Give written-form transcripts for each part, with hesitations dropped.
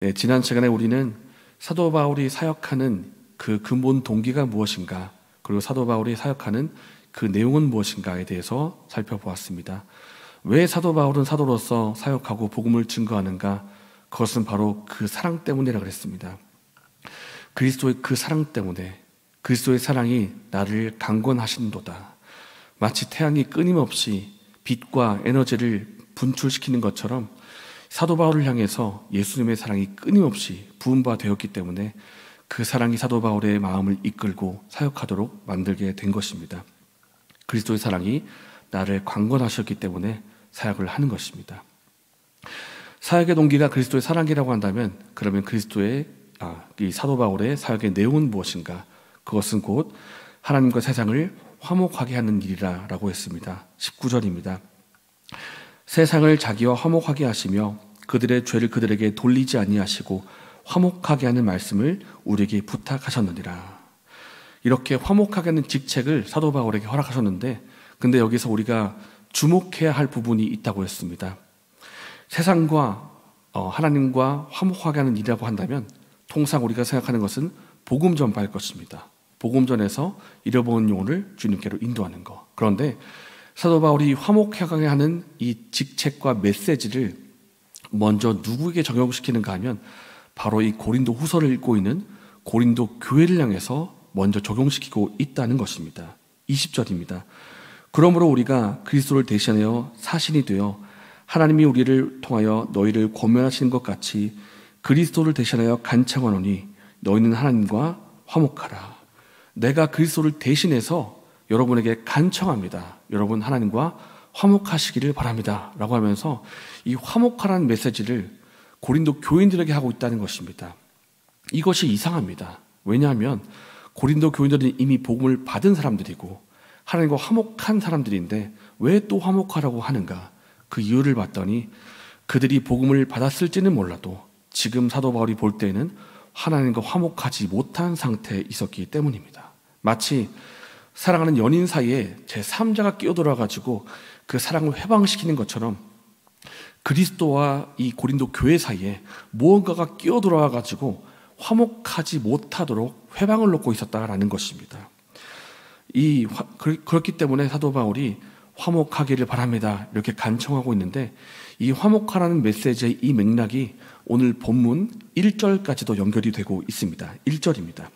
네, 지난 시간에 우리는 사도 바울이 사역하는 그 근본 동기가 무엇인가, 그리고 사도 바울이 사역하는 그 내용은 무엇인가에 대해서 살펴보았습니다. 왜 사도 바울은 사도로서 사역하고 복음을 증거하는가? 그것은 바로 그 사랑 때문이라고 그랬습니다. 그리스도의 그 사랑 때문에, 그리스도의 사랑이 나를 강권하신도다. 마치 태양이 끊임없이 빛과 에너지를 분출시키는 것처럼 사도 바울을 향해서 예수님의 사랑이 끊임없이 부음바 되었기 때문에 그 사랑이 사도 바울의 마음을 이끌고 사역하도록 만들게 된 것입니다. 그리스도의 사랑이 나를 강권하셨기 때문에 사역을 하는 것입니다. 사역의 동기가 그리스도의 사랑이라고 한다면, 그러면 이 사도 바울의 사역의 내용은 무엇인가? 그것은 곧 하나님과 세상을 화목하게 하는 일이라고 했습니다. 19절입니다. 세상을 자기와 화목하게 하시며 그들의 죄를 그들에게 돌리지 아니하시고 화목하게 하는 말씀을 우리에게 부탁하셨느니라. 이렇게 화목하게 하는 직책을 사도 바울에게 허락하셨는데, 근데 여기서 우리가 주목해야 할 부분이 있다고 했습니다. 세상과 하나님과 화목하게 하는 일이라고 한다면 통상 우리가 생각하는 것은 복음 전파일 것입니다. 복음 전에서 잃어버린 영혼을 주님께로 인도하는 것. 그런데 사도 바울이 화목하게 하는 이 직책과 메시지를 먼저 누구에게 적용시키는가 하면 바로 이 고린도 후서를 읽고 있는 고린도 교회를 향해서 먼저 적용시키고 있다는 것입니다. 20절입니다. 그러므로 우리가 그리스도를 대신하여 사신이 되어 하나님이 우리를 통하여 너희를 권면하시는 것 같이 그리스도를 대신하여 간청하노니 너희는 하나님과 화목하라. 내가 그리스도를 대신해서 여러분에게 간청합니다. 여러분 하나님과 화목하시기를 바랍니다. 라고 하면서 이 화목하라는 메시지를 고린도 교인들에게 하고 있다는 것입니다. 이것이 이상합니다. 왜냐하면 고린도 교인들은 이미 복음을 받은 사람들이고 하나님과 화목한 사람들인데 왜 또 화목하라고 하는가? 그 이유를 봤더니 그들이 복음을 받았을지는 몰라도 지금 사도 바울이 볼 때는 하나님과 화목하지 못한 상태에 있었기 때문입니다. 마치 사랑하는 연인 사이에 제3자가 끼어들어가지고 그 사랑을 회방시키는 것처럼 그리스도와 이 고린도 교회 사이에 무언가가 끼어들어와가지고 화목하지 못하도록 회방을 놓고 있었다라는 것입니다. 그렇기 때문에 사도 바울이 화목하기를 바랍니다. 이렇게 간청하고 있는데, 이 화목하라는 메시지의 이 맥락이 오늘 본문 1절까지도 연결이 되고 있습니다. 1절입니다.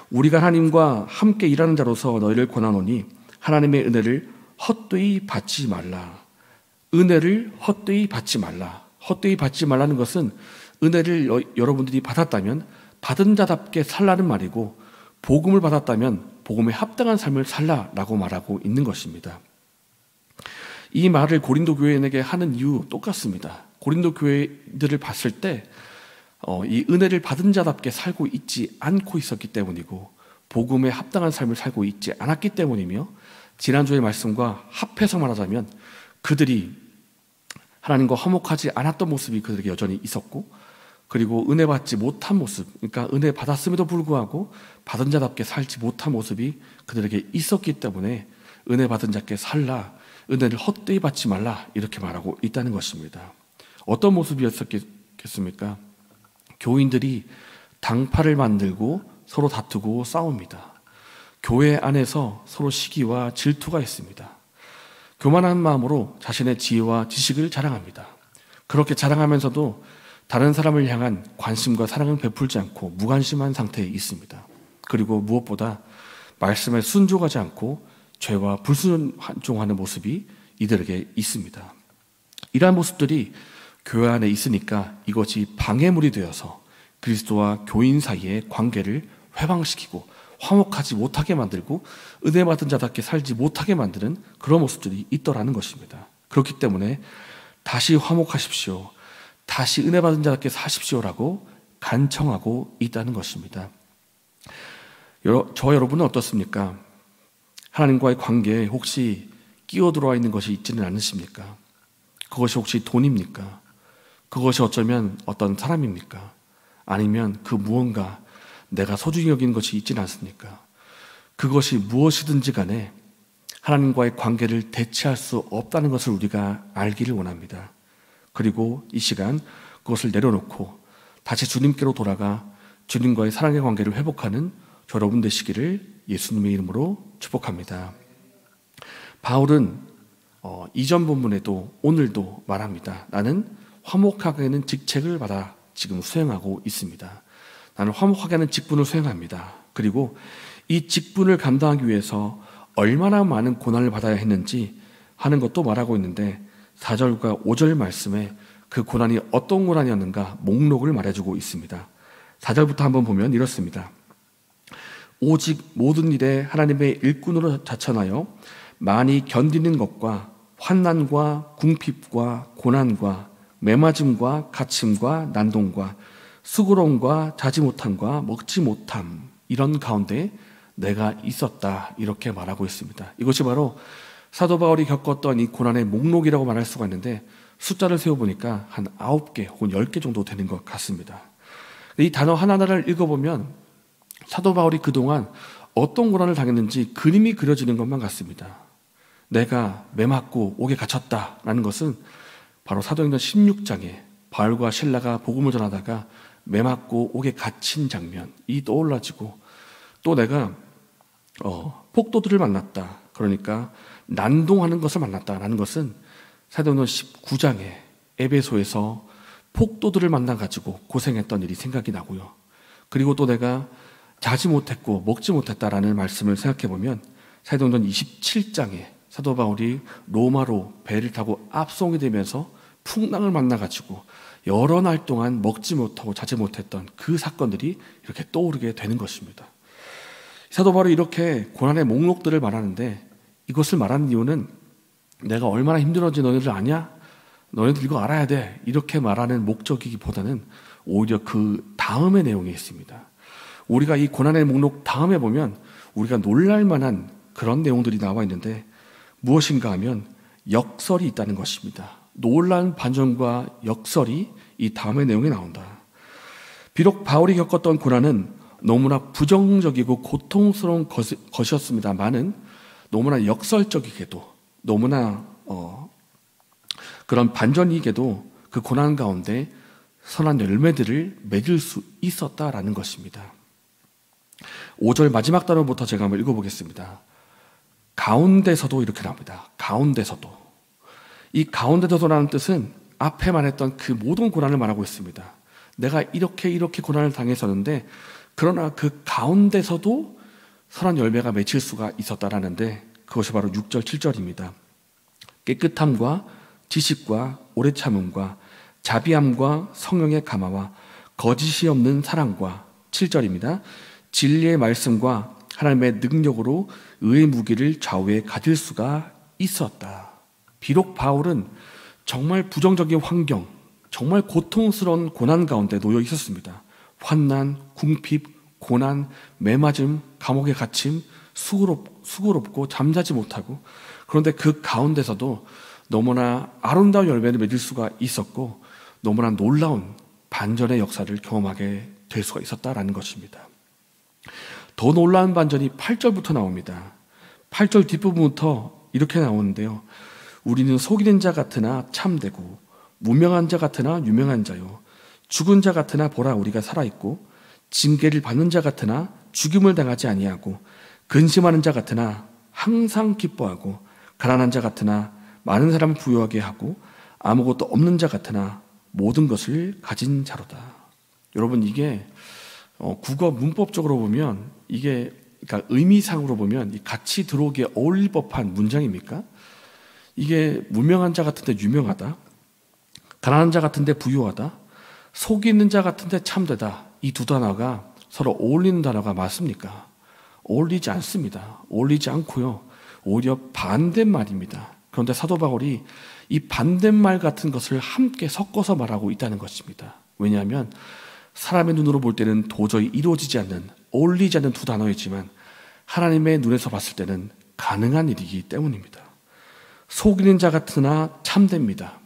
우리가 하나님과 함께 일하는 자로서 너희를 권하노니 하나님의 은혜를 헛되이 받지 말라. 은혜를 헛되이 받지 말라. 헛되이 받지 말라는 것은 은혜를 여러분들이 받았다면 받은 자답게 살라는 말이고, 복음을 받았다면 복음에 합당한 삶을 살라라고 말하고 있는 것입니다. 이 말을 고린도 교회인에게 하는 이유 똑같습니다. 고린도 교회들을 봤을 때 이 은혜를 받은 자답게 살고 있지 않고 있었기 때문이고 복음에 합당한 삶을 살고 있지 않았기 때문이며, 지난주의 말씀과 합해서 말하자면 그들이 하나님과 화목하지 않았던 모습이 그들에게 여전히 있었고, 그리고 은혜 받지 못한 모습, 그러니까 은혜 받았음에도 불구하고 받은 자답게 살지 못한 모습이 그들에게 있었기 때문에 은혜 받은 자께 살라, 은혜를 헛되이 받지 말라, 이렇게 말하고 있다는 것입니다. 어떤 모습이었겠습니까? 교인들이 당파를 만들고 서로 다투고 싸웁니다. 교회 안에서 서로 시기와 질투가 있습니다. 교만한 마음으로 자신의 지혜와 지식을 자랑합니다. 그렇게 자랑하면서도 다른 사람을 향한 관심과 사랑을 베풀지 않고 무관심한 상태에 있습니다. 그리고 무엇보다 말씀에 순종하지 않고 죄와 불순종하는 모습이 이들에게 있습니다. 이러한 모습들이 교회 안에 있으니까 이것이 방해물이 되어서 그리스도와 교인 사이의 관계를 회방시키고 화목하지 못하게 만들고 은혜 받은 자답게 살지 못하게 만드는 그런 모습들이 있더라는 것입니다. 그렇기 때문에 다시 화목하십시오, 다시 은혜 받은 자답게 사십시오라고 간청하고 있다는 것입니다. 저와 여러분은 어떻습니까? 하나님과의 관계에 혹시 끼어들어와 있는 것이 있지는 않으십니까? 그것이 혹시 돈입니까? 그것이 어쩌면 어떤 사람입니까? 아니면 그 무언가 내가 소중히 여기는 것이 있지는 않습니까? 그것이 무엇이든지 간에 하나님과의 관계를 대체할 수 없다는 것을 우리가 알기를 원합니다. 그리고 이 시간 그것을 내려놓고 다시 주님께로 돌아가 주님과의 사랑의 관계를 회복하는 여러분 되시기를 예수님의 이름으로 축복합니다. 바울은 이전 본문에도 오늘도 말합니다. 나는 화목하게 하는 직책을 받아 지금 수행하고 있습니다. 나는 화목하게 하는 직분을 수행합니다. 그리고 이 직분을 감당하기 위해서 얼마나 많은 고난을 받아야 했는지 하는 것도 말하고 있는데 4절과 5절 말씀에 그 고난이 어떤 고난이었는가 목록을 말해주고 있습니다. 4절부터 한번 보면 이렇습니다. 오직 모든 일에 하나님의 일꾼으로 자천하여 많이 견디는 것과 환난과 궁핍과 고난과 매맞음과 갇힘과 난동과 수고로움과 자지 못함과 먹지 못함 이런 가운데 내가 있었다 이렇게 말하고 있습니다. 이것이 바로 사도 바울이 겪었던 이 고난의 목록이라고 말할 수가 있는데 숫자를 세어보니까 한 9개 혹은 10개 정도 되는 것 같습니다. 이 단어 하나하나를 읽어보면 사도 바울이 그동안 어떤 고난을 당했는지 그림이 그려지는 것만 같습니다. 내가 매맞고 옥에 갇혔다라는 것은 바로 사도행전 16장에 바울과 실라가 복음을 전하다가 매맞고 옥에 갇힌 장면이 떠올라지고 또 내가 폭도들을 만났다. 그러니까 난동하는 것을 만났다라는 것은 사도행전 19장에 에베소에서 폭도들을 만나가지고 고생했던 일이 생각이 나고요. 그리고 또 내가 자지 못했고 먹지 못했다라는 말씀을 생각해보면 사도행전 27장에 사도 바울이 로마로 배를 타고 압송이 되면서 풍랑을 만나가지고 여러 날 동안 먹지 못하고 자지 못했던 그 사건들이 이렇게 떠오르게 되는 것입니다. 사도 바울이 이렇게 고난의 목록들을 말하는데 이것을 말하는 이유는 내가 얼마나 힘들었는지 너희들 아냐? 너희들 이거 알아야 돼. 이렇게 말하는 목적이기보다는 오히려 그 다음의 내용이 있습니다. 우리가 이 고난의 목록 다음에 보면 우리가 놀랄 만한 그런 내용들이 나와 있는데 무엇인가 하면 역설이 있다는 것입니다. 놀라운 반전과 역설이 이 다음의 내용에 나온다. 비록 바울이 겪었던 고난은 너무나 부정적이고 고통스러운 것이었습니다만은 너무나 역설적이게도 너무나 그런 반전이게도 그 고난 가운데 선한 열매들을 맺을 수 있었다라는 것입니다. 5절 마지막 단어부터 제가 한번 읽어보겠습니다. 가운데서도 이렇게 나옵니다. 가운데서도. 이 가운데서도라는 뜻은 앞에 말했던 그 모든 고난을 말하고 있습니다. 내가 이렇게 고난을 당했었는데 그러나 그 가운데서도 선한 열매가 맺힐 수가 있었다라는데 그것이 바로 6절 7절입니다. 깨끗함과 지식과 오래 참음과 자비함과 성령의 감화와 거짓이 없는 사랑과 7절입니다. 진리의 말씀과 하나님의 능력으로 의의 무기를 좌우에 가질 수가 있었다. 비록 바울은 정말 부정적인 환경, 정말 고통스러운 고난 가운데 놓여 있었습니다. 환난, 궁핍, 고난, 매맞음, 감옥에 갇힘, 수고롭고 잠자지 못하고 그런데 그 가운데서도 너무나 아름다운 열매를 맺을 수가 있었고 너무나 놀라운 반전의 역사를 경험하게 될 수가 있었다라는 것입니다. 더 놀라운 반전이 8절부터 나옵니다. 8절 뒷부분부터 이렇게 나오는데요. 우리는 속이는 자 같으나 참되고 무명한 자 같으나 유명한 자요 죽은 자 같으나 보라 우리가 살아있고 징계를 받는 자 같으나 죽임을 당하지 아니하고 근심하는 자 같으나 항상 기뻐하고 가난한 자 같으나 많은 사람을 부유하게 하고 아무것도 없는 자 같으나 모든 것을 가진 자로다. 여러분 이게 국어 문법적으로 보면 이게 그러니까 의미상으로 보면 같이 들어오기에 어울릴 법한 문장입니까? 이게 무명한 자 같은데 유명하다, 가난한 자 같은데 부유하다, 속이는 자 같은데 참되다. 이 두 단어가 서로 어울리는 단어가 맞습니까? 어울리지 않습니다. 어울리지 않고요. 오히려 반대말입니다. 그런데 사도 바울이 이 반대말 같은 것을 함께 섞어서 말하고 있다는 것입니다. 왜냐하면 사람의 눈으로 볼 때는 도저히 이루어지지 않는, 어울리지 않는 두 단어이지만 하나님의 눈에서 봤을 때는 가능한 일이기 때문입니다. 속이는 자 같으나 참됩니다.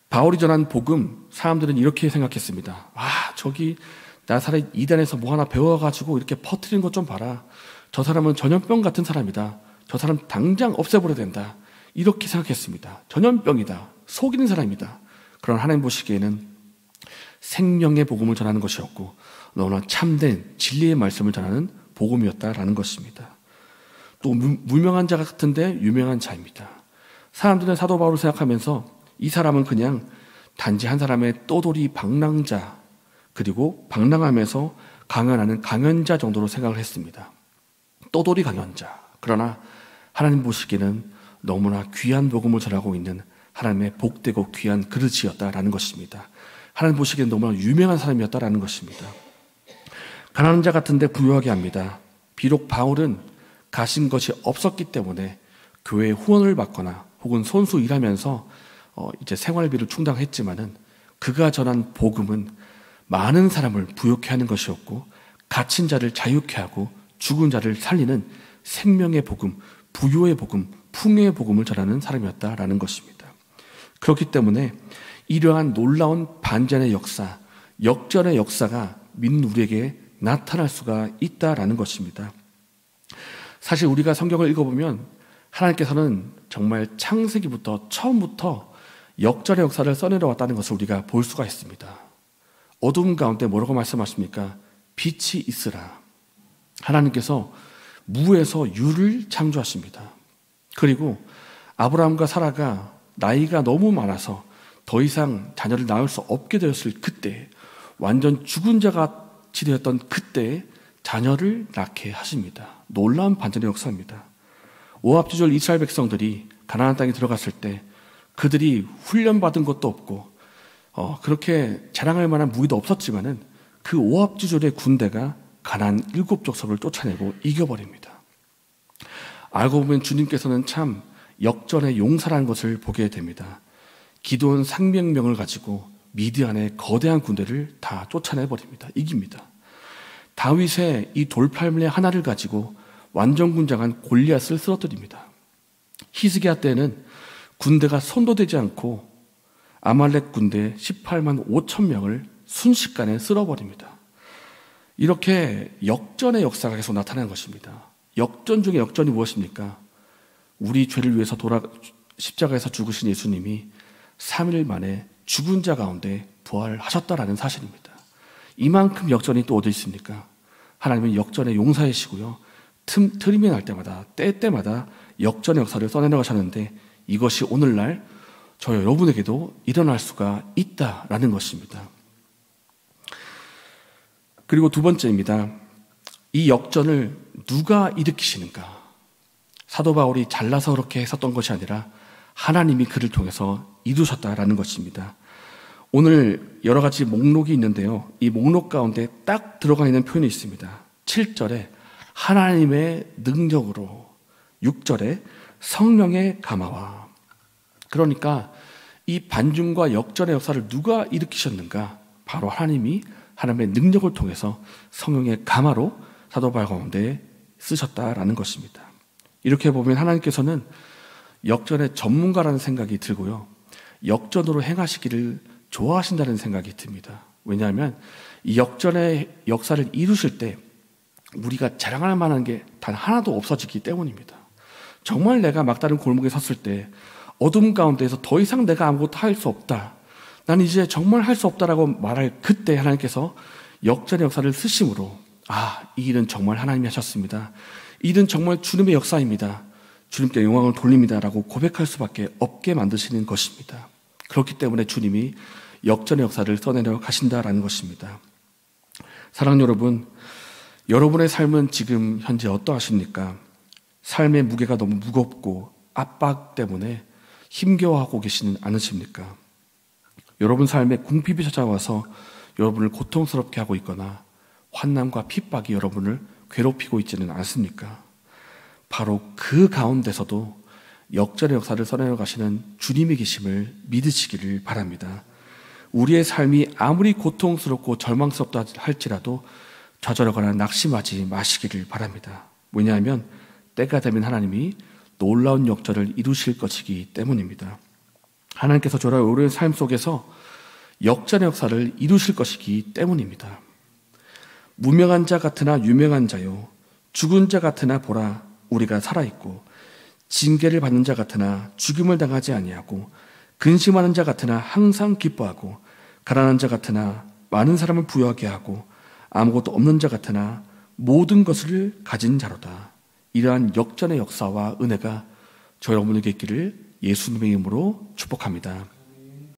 바울이 전한 복음, 사람들은 이렇게 생각했습니다. 저기 나사렛 이단에서 뭐 하나 배워가지고 이렇게 퍼뜨리는 것 좀 봐라. 저 사람은 전염병 같은 사람이다. 저 사람 당장 없애버려야 된다. 이렇게 생각했습니다. 전염병이다. 속이는 사람이다. 그런 하나님 보시기에는 생명의 복음을 전하는 것이었고 너무나 참된 진리의 말씀을 전하는 복음이었다라는 것입니다. 또 무명한 자 같은데 유명한 자입니다. 사람들은 사도 바울을 생각하면서 이 사람은 그냥 단지 한 사람의 떠돌이 방랑자, 그리고 방랑하면서 강연하는 강연자 정도로 생각을 했습니다. 떠돌이 강연자. 그러나 하나님 보시기에는 너무나 귀한 복음을 전하고 있는 하나님의 복되고 귀한 그릇이었다라는 것입니다. 하나님 보시기에는 너무나 유명한 사람이었다라는 것입니다. 가난한 자 같은데 부유하게 합니다. 비록 바울은 가진 것이 없었기 때문에 교회에 후원을 받거나 혹은 손수 일하면서 이제 생활비를 충당했지만은 그가 전한 복음은 많은 사람을 부욕해 하는 것이었고 갇힌 자를 자유케 하고 죽은 자를 살리는 생명의 복음, 부요의 복음, 풍요의 복음을 전하는 사람이었다라는 것입니다. 그렇기 때문에 이러한 놀라운 반전의 역사, 역전의 역사가 믿는 우리에게 나타날 수가 있다라는 것입니다. 사실 우리가 성경을 읽어보면 하나님께서는 정말 창세기부터 처음부터 역전의 역사를 써내려왔다는 것을 우리가 볼 수가 있습니다. 어둠 가운데 뭐라고 말씀하십니까? 빛이 있으라. 하나님께서 무에서 유를 창조하십니다. 그리고 아브라함과 사라가 나이가 너무 많아서 더 이상 자녀를 낳을 수 없게 되었을 그때, 완전 죽은 자가 되었던 그때에 자녀를 낳게 하십니다. 놀라운 반전의 역사입니다. 오합지졸 이스라엘 백성들이 가나안 땅에 들어갔을 때 그들이 훈련받은 것도 없고 그렇게 자랑할 만한 무기도 없었지만은 그 오합지졸의 군대가 가나안 7족속을 쫓아내고 이겨버립니다. 알고 보면 주님께서는 참 역전의 용사라는 것을 보게 됩니다. 기드온 상명명을 가지고 미디안의 거대한 군대를 다 쫓아내버립니다. 이깁니다. 다윗의 이 돌팔매 하나를 가지고 완전군장한 골리앗을 쓰러뜨립니다. 히스기야 때는 군대가 손도 대지 않고 아말렉 군대 18만 5천 명을 순식간에 쓸어버립니다. 이렇게 역전의 역사가 계속 나타나는 것입니다. 역전 중에 역전이 무엇입니까? 우리 죄를 위해서 십자가에서 죽으신 예수님이 3일 만에 죽은 자 가운데 부활하셨다라는 사실입니다. 이만큼 역전이 또 어디 있습니까? 하나님은 역전의 용사이시고요. 틈이 날 때마다 때때마다 역전의 역사를 써내려가셨는데 이것이 오늘날 저 여러분에게도 일어날 수가 있다라는 것입니다. 그리고 두 번째입니다. 이 역전을 누가 일으키시는가? 사도 바울이 잘나서 그렇게 했었던 것이 아니라 하나님이 그를 통해서 이루셨다라는 것입니다. 오늘 여러 가지 목록이 있는데요. 이 목록 가운데 딱 들어가 있는 표현이 있습니다. 7절에 하나님의 능력으로, 6절에 성령의 감화와. 그러니까 이 반중과 역전의 역사를 누가 일으키셨는가? 바로 하나님이 하나님의 능력을 통해서 성령의 감화로 사도 바울 가운데 쓰셨다라는 것입니다. 이렇게 보면 하나님께서는 역전의 전문가라는 생각이 들고요. 역전으로 행하시기를 좋아하신다는 생각이 듭니다. 왜냐하면 이 역전의 역사를 이루실 때 우리가 자랑할 만한 게 단 하나도 없어지기 때문입니다. 정말 내가 막다른 골목에 섰을 때 어둠 가운데에서 더 이상 내가 아무것도 할 수 없다. 난 이제 정말 할 수 없다라고 말할 그때 하나님께서 역전의 역사를 쓰심으로 이 일은 정말 하나님이 하셨습니다. 이 일은 정말 주님의 역사입니다. 주님께 영광을 돌립니다라고 고백할 수밖에 없게 만드시는 것입니다. 그렇기 때문에 주님이 역전의 역사를 써내려 가신다라는 것입니다. 사랑하는 여러분, 여러분의 삶은 지금 현재 어떠하십니까? 삶의 무게가 너무 무겁고 압박 때문에 힘겨워하고 계시는 않으십니까? 여러분 삶에 궁핍이 찾아와서 여러분을 고통스럽게 하고 있거나 환난과 핍박이 여러분을 괴롭히고 있지는 않습니까? 바로 그 가운데서도 역전의 역사를 써내려 가시는 주님이 계심을 믿으시기를 바랍니다. 우리의 삶이 아무리 고통스럽고 절망스럽다 할지라도 좌절하거나 낙심하지 마시기를 바랍니다. 왜냐하면 때가 되면 하나님이 놀라운 역전을 이루실 것이기 때문입니다. 하나님께서 저와 우리의 삶 속에서 역전의 역사를 이루실 것이기 때문입니다. 무명한 자 같으나 유명한 자요, 죽은 자 같으나 보라 우리가 살아있고, 징계를 받는 자 같으나 죽임을 당하지 아니하고, 근심하는 자 같으나 항상 기뻐하고, 가난한 자 같으나 많은 사람을 부유하게 하고 아무것도 없는 자 같으나 모든 것을 가진 자로다. 이러한 역전의 역사와 은혜가 저 여러분에게 있기를 예수님의 이름으로 축복합니다.